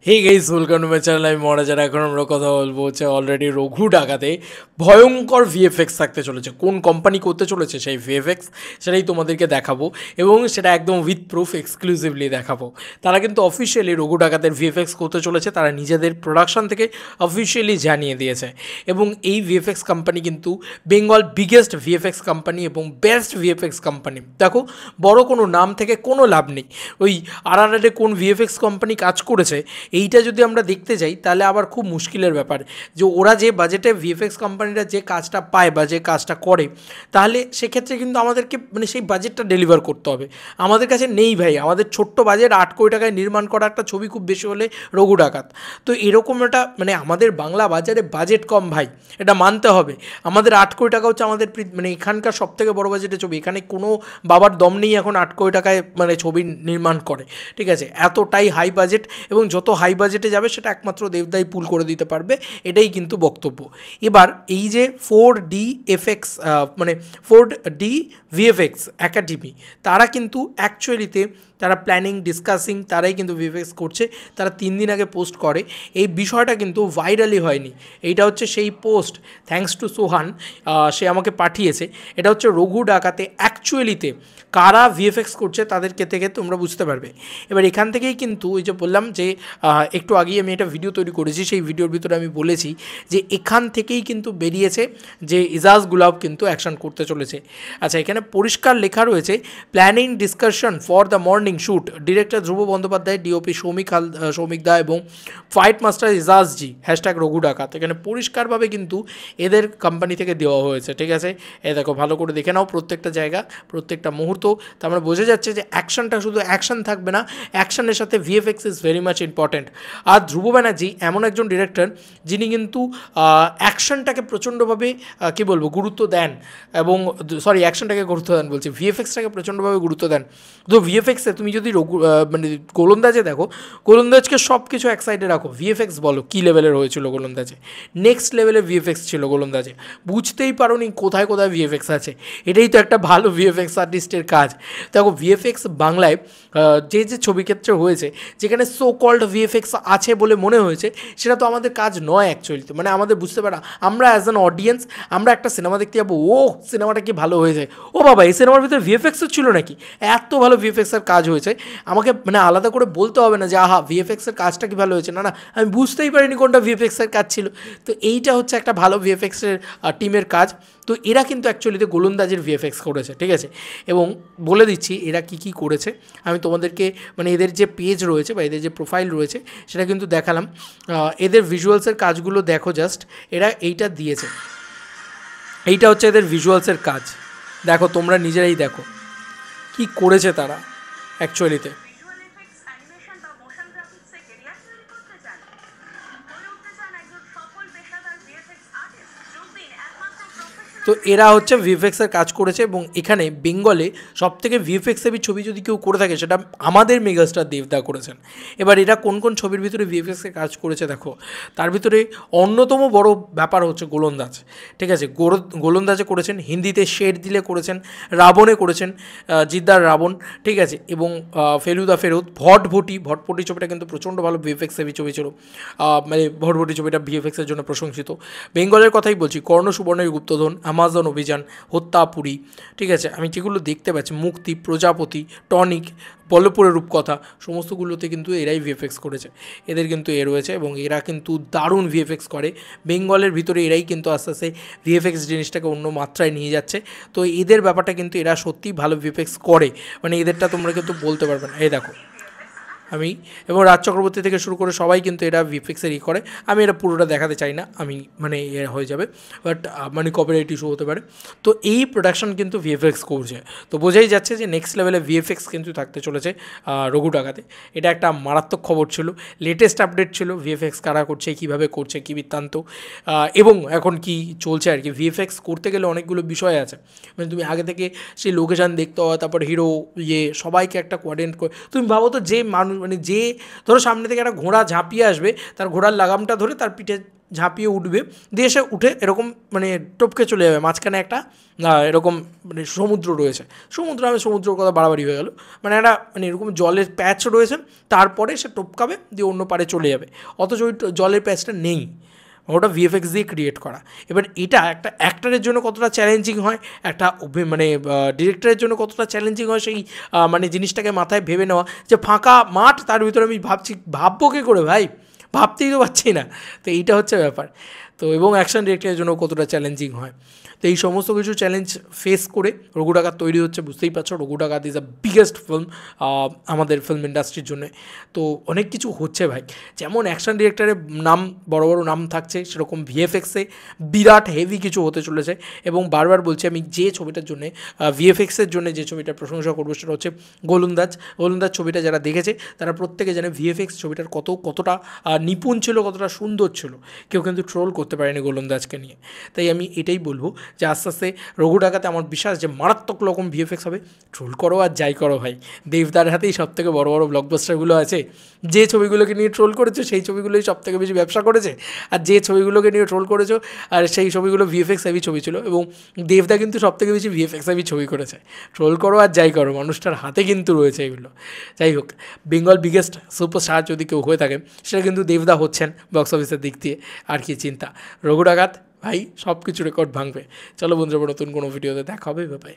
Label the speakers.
Speaker 1: Hey guys, welcome to my channel. আমি মহারাজার। এখন আমরা কথা বলবো হচ্ছে অলরেডি রঘু ডাকাতে ভয়ঙ্কর ভিএফএক্স থাকতে চলেছে। কোন কোম্পানি করতে চলেছে সেই ভিএফএক্স, সেটাই তোমাদেরকে দেখাবো এবং সেটা একদম উইথ প্রুফ এক্সক্লুসিভলি দেখাবো। তারা কিন্তু অফিসিয়ালি রঘু ডাকাতের ভিএফএক্স করতে চলেছে, তারা নিজেদের প্রোডাকশন থেকে অফিসিয়ালি জানিয়ে দিয়েছে। এবং এই ভিএফএক্স কোম্পানি কিন্তু বেঙ্গল বিগেস্ট ভিএফএক্স কোম্পানি এবং বেস্ট ভিএফএক্স কোম্পানি। দেখো, বড় কোনো নাম থেকে কোনো লাভ নেই। ওই আরআরআরে কোন ভিএফএক্স কোম্পানি কাজ করেছে এইটা যদি আমরা দেখতে যাই তাহলে আবার খুব মুশকিলের ব্যাপার যে ওরা যে বাজেটে ভিএফএক্স কোম্পানিরা যে কাজটা পায় বা যে কাজটা করে, তাহলে সেক্ষেত্রে কিন্তু আমাদেরকে মানে সেই বাজেটটা ডেলিভার করতে হবে। আমাদের কাছে নেই ভাই, আমাদের ছোট্ট বাজেট 8 কোটি টাকায় নির্মাণ করা একটা ছবি খুব বেশি হলে রঘু ডাকাত। তো এরকম একটা মানে আমাদের বাংলা বাজারে বাজেট কম ভাই, এটা মানতে হবে। আমাদের 8 কোটি টাকা হচ্ছে আমাদের মানে এখানকার সব থেকে বড়ো বাজেটের ছবি। এখানে কোনো বাবার দম নেই এখন 8 কোটি টাকায় মানে ছবি নির্মাণ করে, ঠিক আছে? এতটাই হাই বাজেট, এবং যত হাই বাজেটে যাবে সেটা একমাত্র দেবদাই পুল করে দিতে পারবে, এটাই কিন্তু বক্তব্য। এবার এই যে 4D এফএক্স মানে 4D ভিএফএক্স একাডেমি, তারা কিন্তু অ্যাকচুয়ালিতে তারা প্ল্যানিং ডিসকাসিং তারাই কিন্তু ভিএফএক্স করছে। তারা 3 দিন আগে পোস্ট করে, এই বিষয়টা কিন্তু ভাইরালি হয়নি। এইটা হচ্ছে সেই পোস্ট, থ্যাঙ্কস টু সোহান, সে আমাকে পাঠিয়েছে। এটা হচ্ছে রঘু ডাকাতে অ্যাকচুয়ালিতে কারা ভিএফএক্স করছে তাদেরকে থেকে তোমরা বুঝতে পারবে। এবার এখান থেকেই কিন্তু ওই যে বললাম যে একটু আগেই আমি একটা ভিডিও তৈরি করেছি, সেই ভিডিওর ভিতরে আমি বলেছি যে এখান থেকেই কিন্তু বেরিয়েছে যে ইজাজ গুলাব কিন্তু অ্যাকশন করতে চলেছে। আচ্ছা, এখানে পরিষ্কার লেখা রয়েছে planning discussion for the morning shoot, director Dhruv Bandyopadhyay, DOP Soumik দা এবং fight master Ijazji hashtag Raghu Dakat. এখানে পরিষ্কারভাবে কিন্তু এদের কোম্পানি থেকে দেওয়া হয়েছে, ঠিক আছে? এ দেখো, ভালো করে দেখে নাও প্রত্যেকটা জায়গা, প্রত্যেকটা মুহূর্ত। তার মানে বোঝা যাচ্ছে যে অ্যাকশনটা শুধু অ্যাকশন থাকবে না, অ্যাকশনের সাথে VFX is very much important. আর ধ্রুব ব্যানার্জি এমন একজন ডিরেক্টর যিনি কিন্তু অ্যাকশনটাকে প্রচণ্ডভাবে কী বলবো গুরুত্ব দেন, এবং সরি অ্যাকশনটাকে গুরুত্ব দেন বলছি, ভিএফএক্সটাকে প্রচণ্ডভাবে গুরুত্ব দেন। তো ভিএফএক্সে তুমি যদি মানে গোলন্দাজে দেখো, গোলন্দাজকে সব কিছু এক সাইডে রাখো, ভিএফএক্স বলো কী লেভেলের হয়েছিল গোলন্দাজে, নেক্সট লেভেলের ভিএফএক্স ছিল গোলন্দাজে। বুঝতেই পারো নি কোথায় কোথায় ভিএফএক্স আছে। এটাই তো একটা ভালো ভিএফএক্স আর্টিস্টের কাজ। দেখো, ভিএফএক্স বাংলায় যে যে ছবি ক্ষেত্রে হয়েছে, যেখানে সো কল্ড ভিএফএক্স আছে বলে মনে হয়েছে, সেটা তো আমাদের কাজ নয় অ্যাকচুয়ালি। মানে আমাদের বুঝতে পারা, আমরা অ্যাজ অ্যান অডিয়েন্স আমরা একটা সিনেমা দেখতে যাবো, ও সিনেমাটা কি ভালো হয়েছে, ও বাবা এই সিনেমার ভিতরে ভিএফএক্সও ছিল নাকি, এত ভালো ভিএফএক্সের কাজ হয়েছে। আমাকে মানে আলাদা করে বলতে হবে না যে আহা ভিএফএক্সের কাজটা কি ভালো হয়েছে, না না, আমি বুঝতেই পারিনি কোনটা ভিএফএক্সের কাজ ছিল। তো এইটা হচ্ছে একটা ভালো ভিএফএক্সের টিমের কাজ। তো এরা কিন্তু অ্যাকচুয়ালিতে গোলন্দাজের ভিএফএক্স করেছে, ঠিক আছে? এবং বলে দিচ্ছি এরা কী কী করেছে। আমি তোমাদেরকে মানে এদের যে পেজ রয়েছে বা এদের যে প্রোফাইল রয়েছে সেটা কিন্তু দেখালাম। এদের ভিজুয়ালসের কাজগুলো দেখো, জাস্ট এরা এইটা দিয়েছে, এইটা হচ্ছে এদের ভিজুয়ালসের কাজ। দেখো, তোমরা নিজেরাই দেখো কি করেছে তারা অ্যাকচুয়ালিতে। তো এরা হচ্ছে ভিএফএক্সের কাজ করেছে, এবং এখানে বেঙ্গলে সবথেকে ভিএফএক্স হেভি ছবি যদি কেউ করে থাকে সেটা আমাদের মেগাস্টার দেবদা করেছেন। এবার এরা কোন কোন ছবির ভিতরে ভিএফএক্সের কাজ করেছে দেখো, তার ভিতরে অন্যতম বড় ব্যাপার হচ্ছে গোলন্দাজ, ঠিক আছে? গোলন্দাজে করেছেন, হিন্দিতে শের দিলে করেছেন, রাবণে করেছেন, জিদ্দার রাবণ, ঠিক আছে? এবং ফেলুদা ফেরত, ভটভটি ছবিটা কিন্তু প্রচণ্ড ভালো ভিএফএক্স হেভি ছবি ছিল। মানে ভটভটি ছবিটা ভিএফএক্সের জন্য প্রশংসিত। বেঙ্গলের কথাই বলছি, কর্ণ সুবর্ণের গুপ্তধন, আমাজন অভিযান, হত্যাপুরী, ঠিক আছে? আমি যেগুলো দেখতে পাচ্ছি, মুক্তি, প্রজাপতি, টনিক, বল্লভপুরের রূপকথা, সমস্তগুলোতে কিন্তু এরাই ভিএফএক্স করেছে। এদের কিন্তু এ রয়েছে, এবং এরা কিন্তু দারুণ ভিএফএক্স করে। বেঙ্গলের ভিতরে এরাই কিন্তু আস্তে আস্তে ভিএফএক্স জিনিসটাকে অন্য মাত্রায় নিয়ে যাচ্ছে। তো এদের ব্যাপারটা কিন্তু এরা সত্যিই ভালো ভিএফএক্স করে, মানে এদেরটা তোমরা কিন্তু বলতে পারবে না। এই দেখো, আমি এবং রাজ চক্রবর্তী থেকে শুরু করে সবাই কিন্তু এরা ভিএফএক্সের করে। আমি এটা পুরোটা দেখাতে চাই না, আমি মানে এ হয়ে যাবে, বাট মানে কপিরাইট ইস্যু হতে পারে। তো এই প্রোডাকশন কিন্তু ভিএফএক্স করছে, তো বোঝাই যাচ্ছে যে নেক্সট লেভেলে ভিএফএক্স কিন্তু থাকতে চলেছে রঘু ডাকাতে। এটা একটা মারাত্মক খবর ছিল, লেটেস্ট আপডেট ছিল ভিএফএক্স কারা করছে, কীভাবে করছে, কী বৃত্তান্ত, এবং এখন কি চলছে আর কি। ভিএফএক্স করতে গেলে অনেকগুলো বিষয় আছে, মানে তুমি আগে থেকে সেই লোকেশান দেখতে হয়, তারপর হিরো সবাইকে একটা কোঅর্ডিনেট করে। তুমি ভাবো তো, যে মানুষ মানে যে ধরো সামনে থেকে একটা ঘোড়া ঝাঁপিয়ে আসবে, তার ঘোড়ার লাগামটা ধরে তার পিঠে ঝাঁপিয়ে উঠবে, দিয়ে সে উঠে এরকম মানে টপকে চলে যাবে, মাঝখানে একটা এরকম মানে সমুদ্র রয়েছে, সমুদ্রের কথা বাড়াবাড়ি হয়ে গেল, মানে একটা মানে এরকম জলের প্যাচ রয়েছে, তারপরে সে টপকাবে দিয়ে অন্য পারে চলে যাবে, অথচ ওই জলের প্যাচটা নেই, ওটা ভিএফএক্স দিয়ে ক্রিয়েট করা। এবার এটা একটা অ্যাক্টারের জন্য কতটা চ্যালেঞ্জিং হয়, একটা মানে ডিরেক্টরের জন্য কতটা চ্যালেঞ্জিং হয় সেই মানে জিনিসটাকে মাথায় ভেবে নেওয়া, যে ফাঁকা মাঠ, তার ভিতরে আমি ভাববো কী করে ভাই, ভাবতেই তো পারছি না। তো এইটা হচ্ছে ব্যাপার। তো এবং অ্যাকশন ডিরেক্টরের জন্য কতটা চ্যালেঞ্জিং হয়। তো এই সমস্ত কিছু চ্যালেঞ্জ ফেস করে রঘু ডাকাত তৈরি হচ্ছে, বুঝতেই পারছো রঘু ডাকাত ইজ আ বিগেস্ট ফিল্ম আমাদের ফিল্ম ইন্ডাস্ট্রির জন্য। তো অনেক কিছু হচ্ছে ভাই, যেমন অ্যাকশন ডিরেক্টরের নাম বড় বড় নাম থাকছে, সেরকম ভিএফএক্সে বিরাট হেভি কিছু হতে চলেছে। এবং বারবার বলছি আমি, যে ছবিটার জন্যে ভিএফএক্সের জন্য যে ছবিটার প্রশংসা করবো সেটা হচ্ছে গোলন্দাজ। গোলন্দাজ ছবিটা যারা দেখেছে তারা প্রত্যেকে জানে ভিএফএক্স ছবিটার কতটা নিপুণ ছিল, কতটা সুন্দর ছিল। কেউ কিন্তু ট্রোল করতে পারেনি গোলন্দাজকে নিয়ে। তাই আমি এটাই বলবো যে আস্তে আস্তে রঘু ডাকাতে আমার বিশ্বাস যে মারাত্মক রকম ভিএফএক্স হবে। ট্রোল করো আর যাই করো ভাই, দেবদার হাতেই সব থেকে বড় বড় ব্লকবাস্টারগুলো আছে। যে ছবিগুলোকে নিয়ে ট্রোল করেছো সেই ছবিগুলোই সব থেকে বেশি ব্যবসা করেছে, আর যে ছবিগুলোকে নিয়ে ট্রোল করেছো আর সেই ছবিগুলো ভিএফএক্স হেভি ছবি ছিল, এবং দেবদা কিন্তু সব থেকে বেশি ভিএফএক্স হেভি ছবি করেছে। ট্রোল করো আর যাই করো, মানুষটার হাতে কিন্তু রয়েছে এগুলো। যাই হোক, বেঙ্গল বিগেস্ট সুপারস্টার যদি কেউ হয়ে থাকে সেটা কিন্তু দেবদা হচ্ছেন বক্স অফিসের দিক দিয়ে। আর কি চিন্তা, রঘু ডাকাত ভাই সব কিছু রেকর্ড ভাঙবে। চলো বন্ধুরা, নতুন কোনো ভিডিওতে দেখা হবে, বাই।